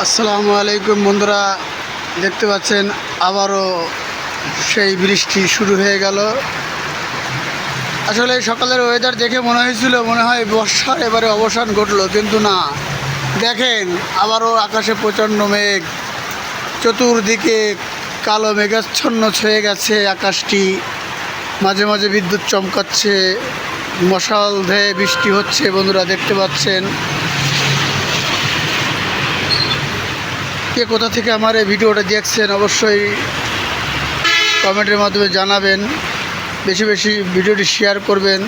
আসসালামু আলাইকুম বন্ধুরা, দেখতে পাচ্ছেন আবারও সেই বৃষ্টি শুরু হয়ে গেল। আসলে সকালের ওয়েদার দেখে মনে হয় বর্ষার এবারে অবসান ঘটলো, কিন্তু না। দেখেন আবারও আকাশে প্রচণ্ড মেঘ, চতুর্দিকে কালো মেঘাচ্ছন্ন ছয়ে গেছে আকাশটি। মাঝে মাঝে বিদ্যুৎ চমকাচ্ছে, মশাল ধেয়ে বৃষ্টি হচ্ছে। বন্ধুরা দেখতে পাচ্ছেন। কে কোথা থেকে আমার এই ভিডিওটা দেখছেন অবশ্যই কমেন্টের মাধ্যমে জানাবেন। বেশি বেশি ভিডিওটি শেয়ার করবেন।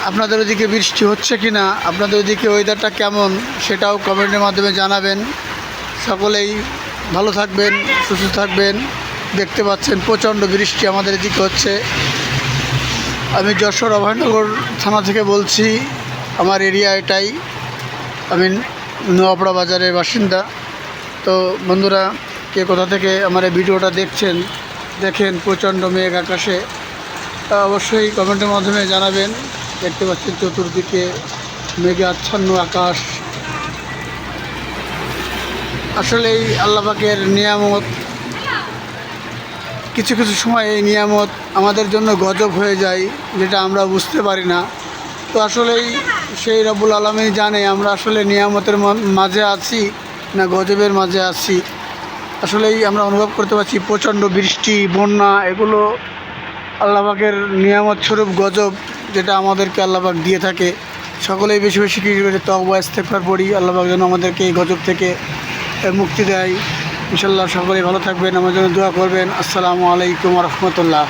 আপনাদের ওইদিকে বৃষ্টি হচ্ছে কি না, আপনাদের ওইদিকে ওয়েদারটা কেমন, সেটাও কমেন্টের মাধ্যমে জানাবেন। সকলেই ভালো থাকবেন, সুস্থ থাকবেন। দেখতে পাচ্ছেন প্রচণ্ড বৃষ্টি আমাদের এদিকে হচ্ছে। আমি যশোর অভয়নগর থানা থেকে বলছি। আমার এরিয়া এটাই। আমি নোয়াপাড়া বাজারের বাসিন্দা। তো বন্ধুরা, কে কোথা থেকে আমার এই ভিডিওটা দেখছেন, দেখেন প্রচণ্ড মেঘ আকাশে, অবশ্যই কমেন্টের মাধ্যমে জানাবেন। দেখতে পাচ্ছেন চতুর্দিকে মেঘে আচ্ছন্ন আকাশ। আসলেই আল্লাহ পাকের নিয়ামত। কিছু কিছু সময় এই নিয়ামত আমাদের জন্য গজব হয়ে যায়, যেটা আমরা বুঝতে পারি না। তো আসলেই সেই রব্বুল আলামিন জানে আমরা আসলে নিয়ামতের মাঝে আছি না গজবের মাঝে আছি। আসলেই আমরা অনুভব করতে পারছি প্রচণ্ড বৃষ্টি, বন্যা, এগুলো আল্লাহ পাকের নিয়ামত স্বরূপ গজব, যেটা আমাদেরকে আল্লাহ পাক দিয়ে থাকে। সকলেই বেশি বেশি কী করে তওবা ইস্তেগফার পড়ি, আল্লাহ পাক যেন আমাদেরকে এই গজব থেকে মুক্তি দেয়। ইনশাআল্লাহ সকলেই ভালো থাকবেন, আমার জন্য দোয়া করবেন। আসসালামু আলাইকুম ওয়া রাহমাতুল্লাহ।